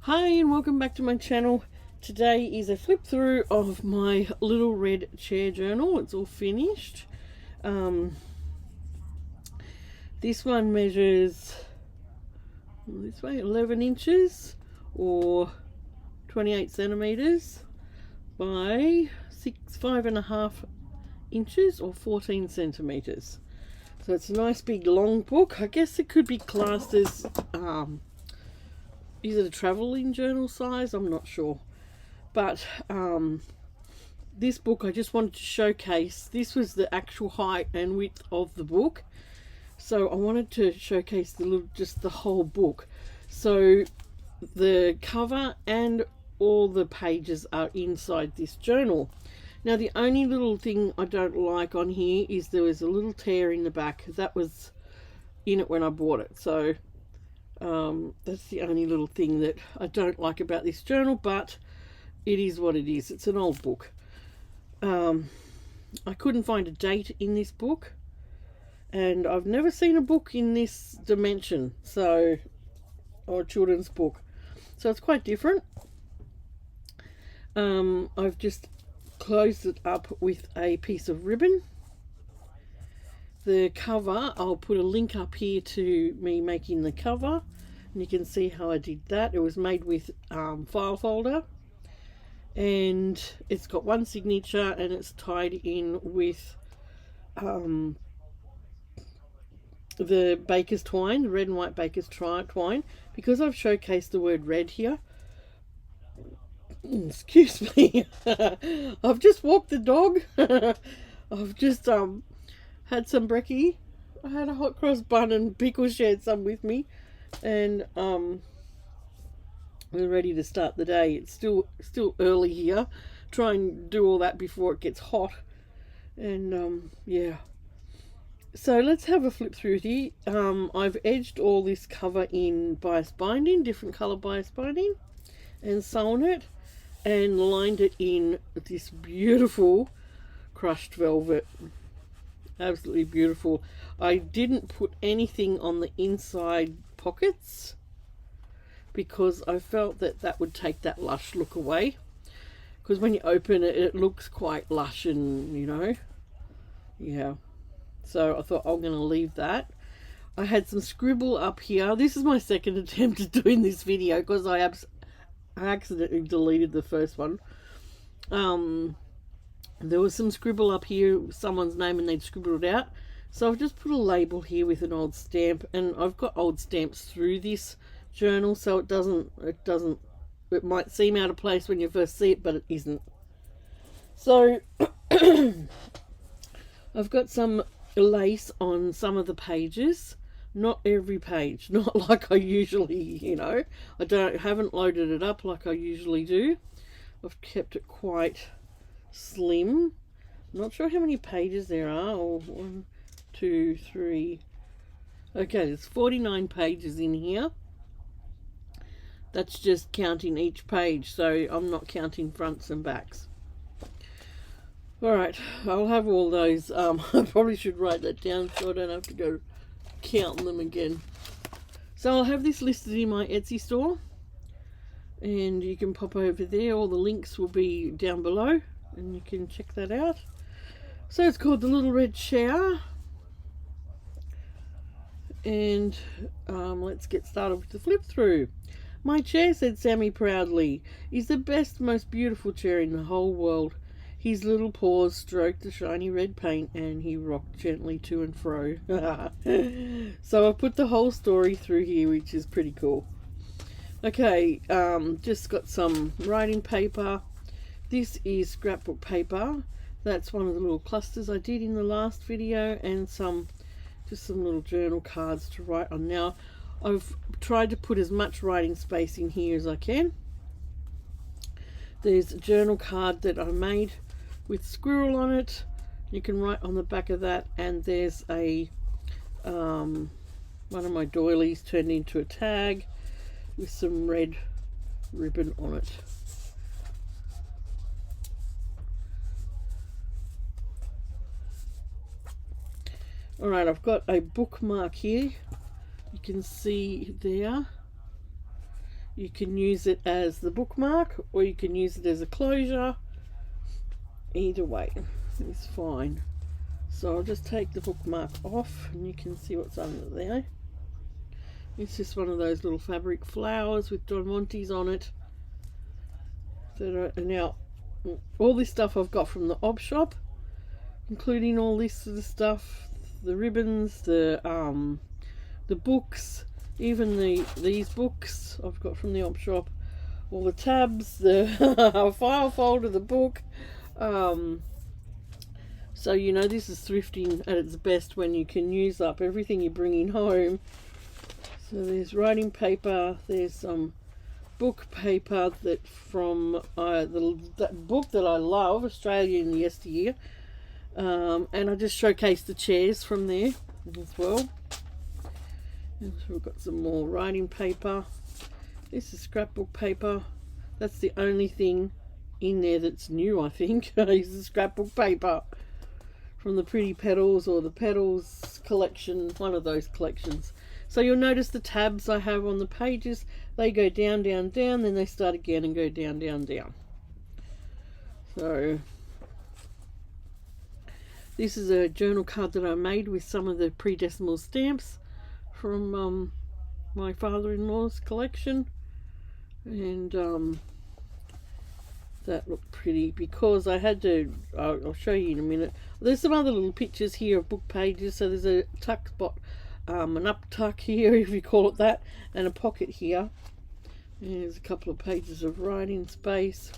Hi and welcome back to my channel. Today is a flip through of my little red chair journal. It's all finished. This one measures this way 11 inches or 28 centimeters by 5.5 inches or 14 centimeters. So it's a nice big long book. I guess it could be classed as is it a traveling journal size? I'm not sure. But this book I just wanted to showcase. This was the actual height and width of the book. So I wanted to showcase just the whole book. So the cover and all the pages are inside this journal. Now the only little thing I don't like on here is there was a little tear in the back. That was in it when I bought it. So that's the only little thing that I don't like about this journal, but it is what it is. It's an old book. I couldn't find a date in this book, and I've never seen a book in this dimension, or a children's book, so it's quite different. I've just closed it up with a piece of ribbon. The cover, I'll put a link up here to me making the cover, and you can see how I did that. It was made with file folder, and it's got one signature, and it's tied in with the baker's twine, the red and white baker's twine, because I've showcased the word red here. Excuse me. I've just walked the dog. I've just had some brekkie. I had a hot cross bun, and Pickle shared some with me, and we're ready to start the day. It's still early here. Try and do all that before it gets hot, and yeah. So let's have a flip through here. I've edged all this cover in bias binding, different color bias binding, and sewn it and lined it in this beautiful crushed velvet. Absolutely beautiful. I didn't put anything on the inside pockets because I felt that would take that lush look away, because when you open it, it looks quite lush, and yeah, so I thought I'm going to leave that. I had some scribble up here. This is my second attempt at doing this video because I accidentally deleted the first one. There was some scribble up here, someone's name, and they'd scribbled it out. So I've just put a label here with an old stamp, and I've got old stamps through this journal, so it might seem out of place when you first see it, but it isn't. So I've got some lace on some of the pages, not every page, not like I usually, haven't loaded it up like I usually do. I've kept it quite slim. I'm not sure how many pages there are, or 1, 2, 3. Okay, there's 49 pages in here. That's just counting each page, so I'm not counting fronts and backs. Alright, I'll have all those. I probably should write that down so I don't have to go counting them again. So I'll have this listed in my Etsy store, and you can pop over there. All the links will be down below, and you can check that out. So it's called The Little Red Chair, and let's get started with the flip through. "My chair," said Sammy proudly, "is the best, most beautiful chair in the whole world." His little paws stroked the shiny red paint, and he rocked gently to and fro. So I put the whole story through here, which is pretty cool. Okay, just got some writing paper. This is scrapbook paper. That's one of the little clusters I did in the last video, and just some little journal cards to write on. Now, I've tried to put as much writing space in here as I can. There's a journal card that I made with squirrel on it. You can write on the back of that, and there's a one of my doilies turned into a tag with some red ribbon on it. Alright, I've got a bookmark here. You can see there You can use it as the bookmark, or you can use it as a closure. Either way is fine. So I'll just take the bookmark off and you can see what's under there. It's just one of those little fabric flowers with Don Monte's on it. That are now, all this stuff I've got from the op shop, including all this sort of stuff, the ribbons, the books, even these books I've got from the op shop, all the tabs, the file folder, the book. So you know, this is thrifting at its best when you can use up everything you're bringing home. So there's writing paper, there's some book paper that from that book that I love, Australia in Yesteryear, and I just showcased the chairs from there as well. And so we've got some more writing paper. This is scrapbook paper. That's the only thing in there that's new, I think, is the scrapbook paper from the Pretty Petals or the Petals collection, one of those collections. So you'll notice the tabs I have on the pages, they go down, down, down, then they start again and go down, down, down. So this is a journal card that I made with some of the pre-decimal stamps from my father-in-law's collection, and that looked pretty because I had to, I'll show you in a minute. There's some other little pictures here of book pages. So there's a tuck spot, an up tuck here, if you call it that, and a pocket here. And there's a couple of pages of writing space.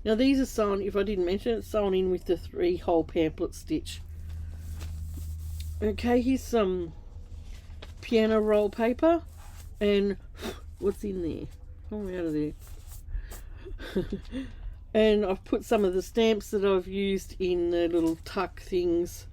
Now these are sewn, if I didn't mention it, sewn in with the 3-hole pamphlet stitch. Okay, here's some piano roll paper, and what's in there? Oh, out of there. And I've put some of the stamps that I've used in the little tuck things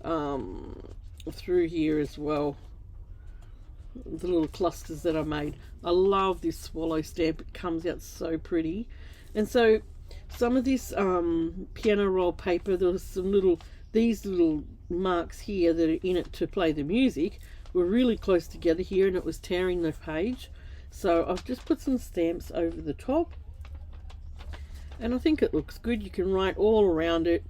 through here as well. The little clusters that I made. I love this swallow stamp. It comes out so pretty. And so some of this piano roll paper, there was some little, these little marks here that are in it to play the music were really close together here, and it was tearing the page. So I've just put some stamps over the top, and I think it looks good. You can write all around it,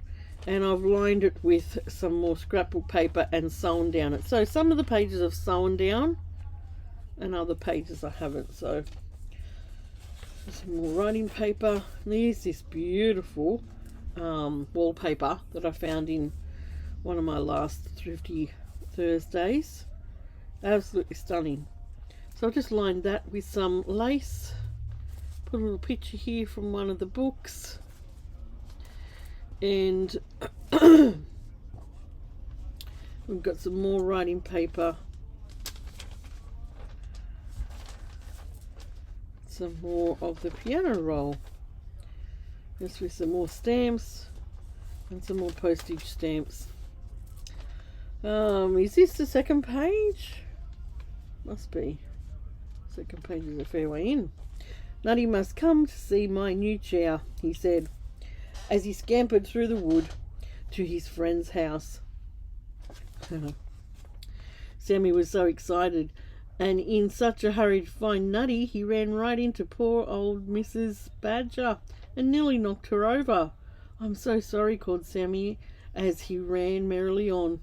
and I've lined it with some more scrapbook paper and sewn down it. So some of the pages I've sewn down and other pages I haven't. So some more writing paper. There's this beautiful wallpaper that I found in one of my last Thrifty Thursdays. Absolutely stunning. So I just lined that with some lace. Put a little picture here from one of the books, and we've got some more writing paper, some more of the piano roll, just with some more stamps and some more postage stamps. Is this the second page? Must be. Second page is a fair way in. Nutty must come to see my new chair, he said, as he scampered through the wood to his friend's house. Sammy was so excited, and in such a hurry to find Nutty, he ran right into poor old Mrs. Badger and nearly knocked her over. I'm so sorry, called Sammy as he ran merrily on.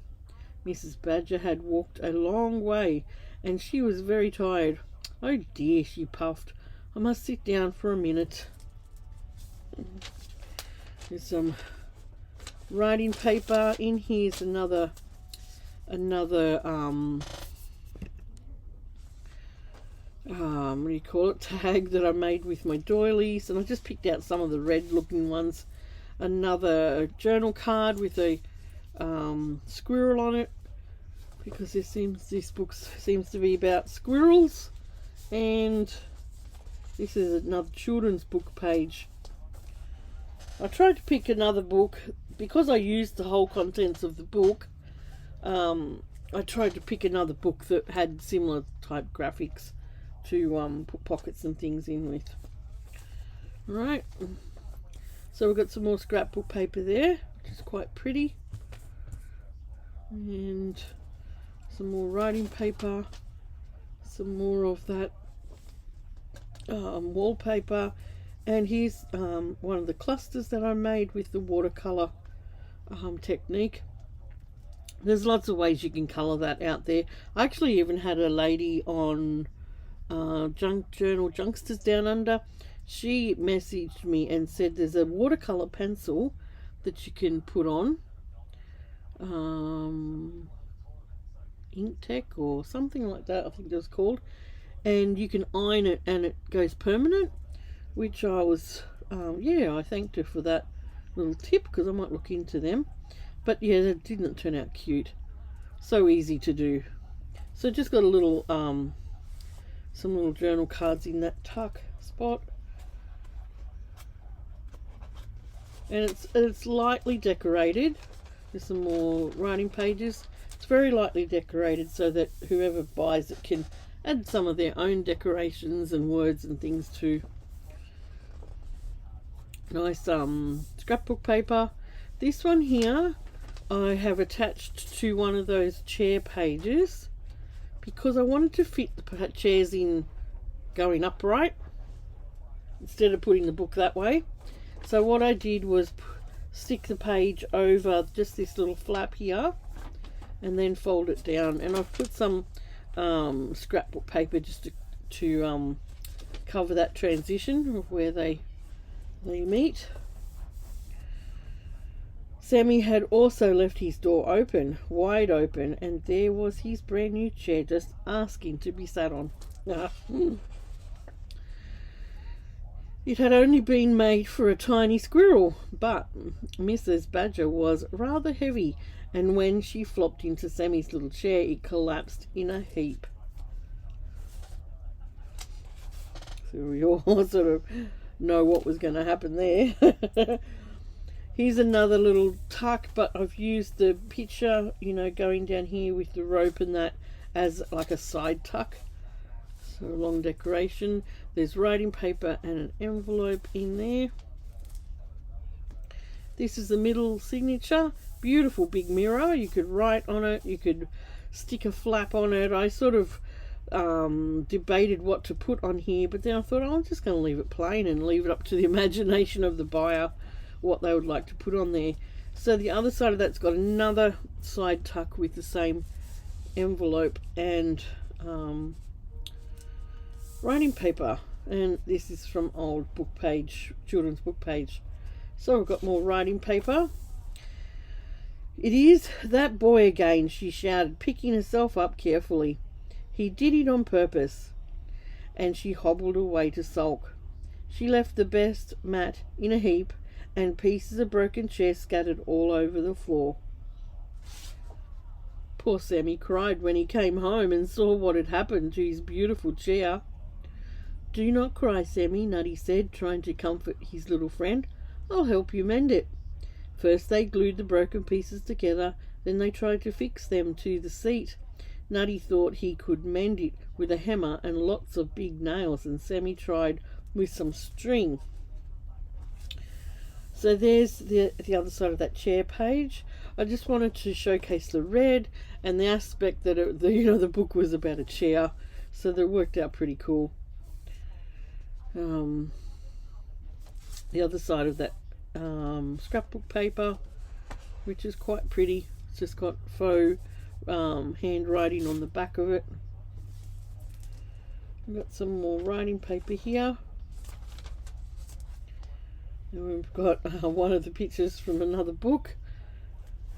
Mrs. Badger had walked a long way, and she was very tired. Oh dear, she puffed. I must sit down for a minute. There's some writing paper in here's another what do you call it, tag that I made with my doilies, and I just picked out some of the red looking ones. Another journal card with a squirrel on it, because this book seems to be about squirrels. And this is another children's book page. I tried to pick another book because I used the whole contents of the book. I tried to pick another book that had similar type graphics to put pockets and things in with. Right, so we've got some more scrapbook paper there, which is quite pretty, and some more writing paper, some more of that wallpaper. And here's one of the clusters that I made with the watercolor technique. There's lots of ways you can colour that out there. I actually even had a lady on Junk Journal Junksters Down Under. She messaged me and said there's a watercolor pencil that you can put on Ink Tech or something like that, I think it was called, and you can iron it and it goes permanent, which I was yeah, I thanked her for that little tip because I might look into them. But yeah, that didn't turn out cute. So easy to do. So just got a little some little journal cards in that tuck spot, and it's lightly decorated. There's some more writing pages. It's very lightly decorated so that whoever buys it can add some of their own decorations and words and things too. Nice scrapbook paper. This one here I have attached to one of those chair pages because I wanted to fit the chairs in going upright instead of putting the book that way. So what I did was stick the page over just this little flap here and then fold it down, and I've put some scrapbook paper just to cover that transition of where they meet. Sammy had also left his door open, wide open, and there was his brand new chair just asking to be sat on. It had only been made for a tiny squirrel, but Mrs. Badger was rather heavy, and when she flopped into Sammy's little chair, it collapsed in a heap. So we all sort of know what was going to happen there. Here's another little tuck, but I've used the picture, you know, going down here with the rope and that as like a side tuck. So a long decoration. There's writing paper and an envelope in there. This is the middle signature. Beautiful big mirror. You could write on it. You could stick a flap on it. I sort of debated what to put on here, but then I thought, oh, I'm just going to leave it plain and leave it up to the imagination of the buyer what they would like to put on there. So the other side of that's got another side tuck with the same envelope and writing paper, and this is from old book page, children's book page. So I've got more writing paper. It is that boy again, she shouted, picking herself up carefully. He did it on purpose. And she hobbled away to sulk. She left the best mat in a heap and pieces of broken chair scattered all over the floor. Poor Sammy cried when he came home and saw what had happened to his beautiful chair. Do not cry, Sammy, Nutty said, trying to comfort his little friend. I'll help you mend it. First they glued the broken pieces together, then they tried to fix them to the seat. Nutty thought he could mend it with a hammer and lots of big nails, and Sammy tried with some string. So there's the other side of that chair page. I just wanted to showcase the red and the aspect that the book was about a chair, so that worked out pretty cool. The other side of that scrapbook paper, which is quite pretty. It's just got faux handwriting on the back of it. We've got some more writing paper here. And we've got one of the pictures from another book.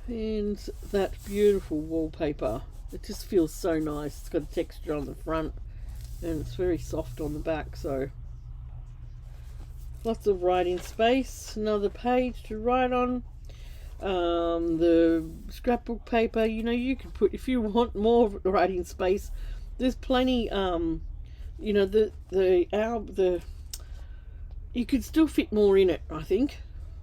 And that beautiful wallpaper. It just feels so nice. It's got a texture on the front and it's very soft on the back. So lots of writing space. Another page to write on. The scrapbook paper, you could put, if you want more writing space, there's plenty. You could still fit more in it, I think.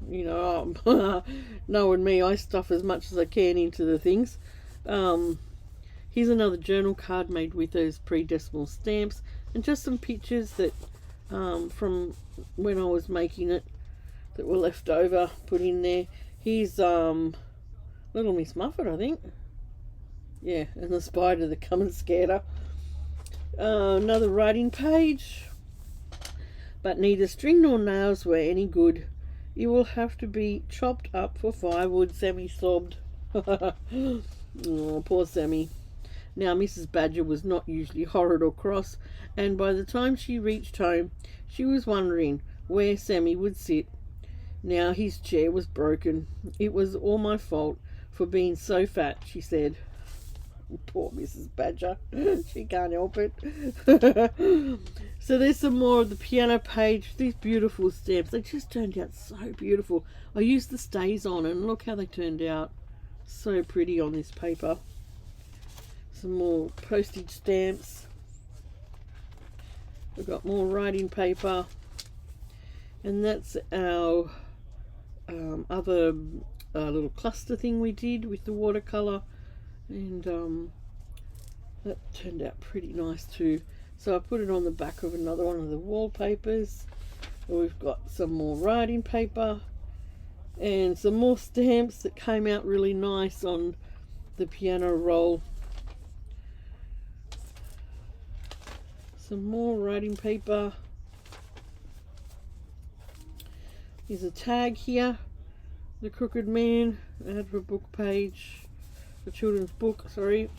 Knowing me, I stuff as much as I can into the things. Here's another journal card made with those pre-decimal stamps, and just some pictures that from when I was making it that were left over, put in there. Here's Little Miss Muffet, I think. Yeah, and the spider that come and scared her. Another writing page. but neither string nor nails were any good. You will have to be chopped up for firewood, Sammy sobbed. Oh, poor Sammy. Now Mrs. Badger was not usually horrid or cross, and by the time she reached home she was wondering where Sammy would sit. Now his chair was broken. It was all my fault for being so fat, she said. Poor Mrs. Badger. She can't help it. So there's some more of the piano page. These beautiful stamps. They just turned out so beautiful. I used the stays on and look how they turned out. So pretty on this paper. Some more postage stamps. We've got more writing paper. And that's our other little cluster thing we did with the watercolour. And that turned out pretty nice too. So I put it on the back of another one of the wallpapers. We've got some more writing paper and some more stamps that came out really nice on the piano roll. Some more writing paper. There's a tag here. The Crooked Man, ad for book page, the children's book, sorry.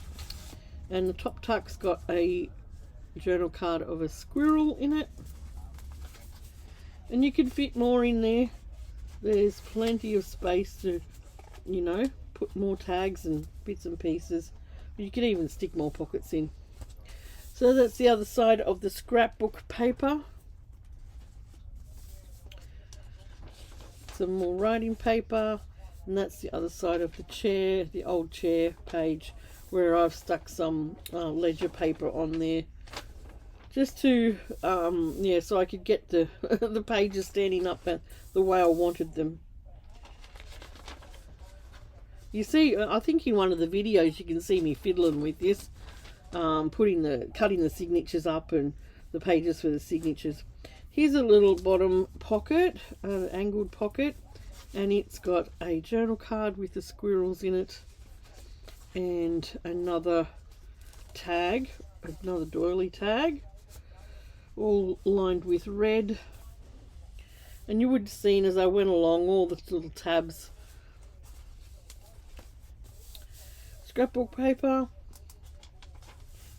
And the top tuck's got a journal card of a squirrel in it. And you can fit more in there. There's plenty of space to, you know, put more tags and bits and pieces. You can even stick more pockets in. So that's the other side of the scrapbook paper. Some more writing paper, and that's the other side of the chair, the old chair page, where I've stuck some ledger paper on there, just to yeah, so I could get the the pages standing up the way I wanted them. You see, I think in one of the videos you can see me fiddling with this, cutting the signatures up and the pages for the signatures. Here's a little bottom pocket, an angled pocket, and it's got a journal card with the squirrels in it, and another tag, another doily tag, all lined with red. And you would have seen as I went along all the little tabs. Scrapbook paper,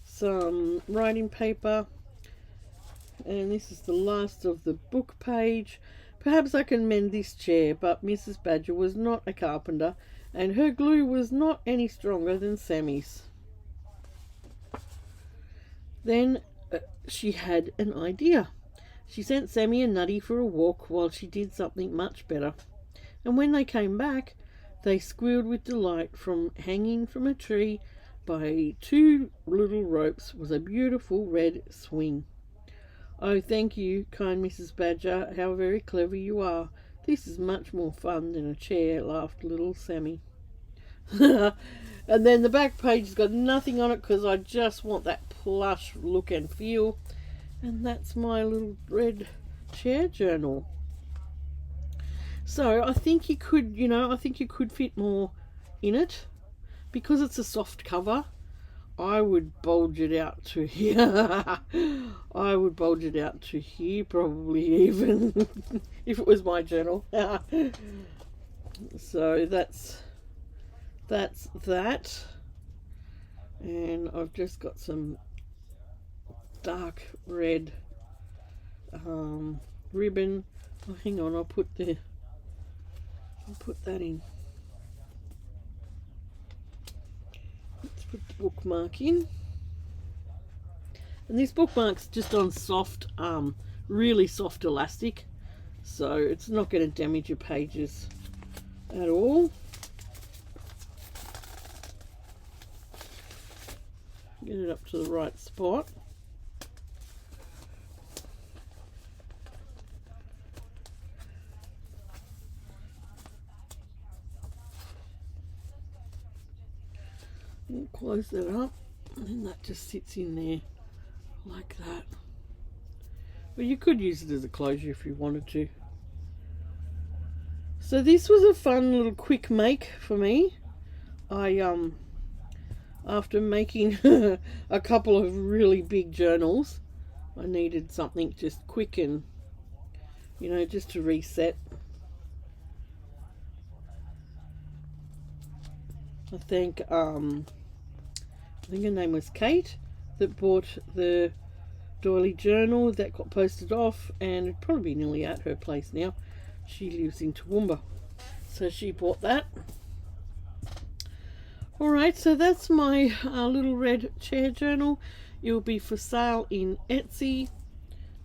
some writing paper, and this is the last of the book page. Perhaps I can mend this chair, but Mrs. Badger was not a carpenter, and her glue was not any stronger than Sammy's. Then she had an idea. She sent Sammy and Nutty for a walk while she did something much better. And when they came back, they squealed with delight. From hanging from a tree by two little ropes was a beautiful red swing. Oh, thank you, kind Mrs. Badger. How very clever you are. This is much more fun than a chair, laughed little Sammy. And then the back page has got nothing on it because I just want that plush look and feel. And that's my little red chair journal. So I think you could, I think you could fit more in it. Because it's a soft cover, I would bulge it out to here. I would bulge it out to here, probably even, if it was my journal. So that's that. And I've just got some dark red ribbon. Oh, hang on, I'll put that in. Let's put the bookmark in. And this bookmark's just on soft, really soft elastic, so it's not going to damage your pages at all. Get it up to the right spot. We'll close that up, and then that just sits in there like that. But you could use it as a closure if you wanted to. So this was a fun little quick make for me. I after making a couple of really big journals, I needed something just quick and you know, just to reset. I think her name was Kate that bought the doily journal that got posted off, and it'd probably be nearly at her place now. She lives in Toowoomba, so she bought that. Alright, so that's my little red chair journal. It will be for sale in Etsy.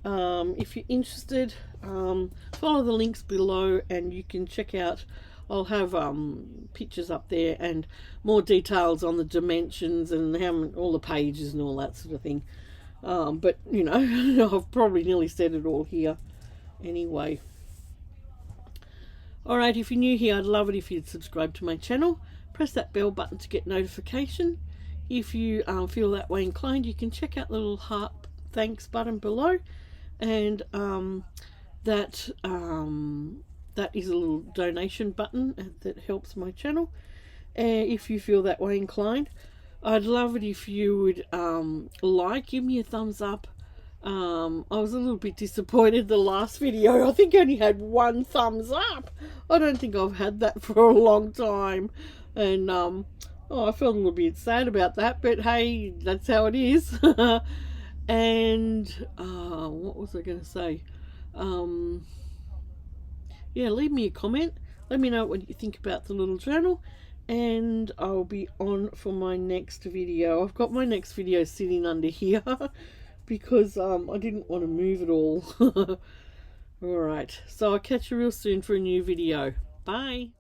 If you're interested, follow the links below and you can check out. I'll have pictures up there and more details on the dimensions and all the pages and all that sort of thing. But you know, I've probably nearly said it all here anyway. Alright, if you're new here, I'd love it if you'd subscribe to my channel. Press that bell button to get notification. If you feel that way inclined, you can check out the little heart thanks button below, and that is a little donation button that helps my channel. If you feel that way inclined, I'd love it if you would give me a thumbs up. I was a little bit disappointed the last video. I think I only had 1 thumbs up. I don't think I've had that for a long time, and I felt a little bit sad about that, but hey, that's how it is. And what was I going to say? Yeah, leave me a comment. Let me know what you think about the little journal, and I'll be on for my next video. I've got my next video sitting under here because I didn't want to move it all. Alright, so I'll catch you real soon for a new video. Bye.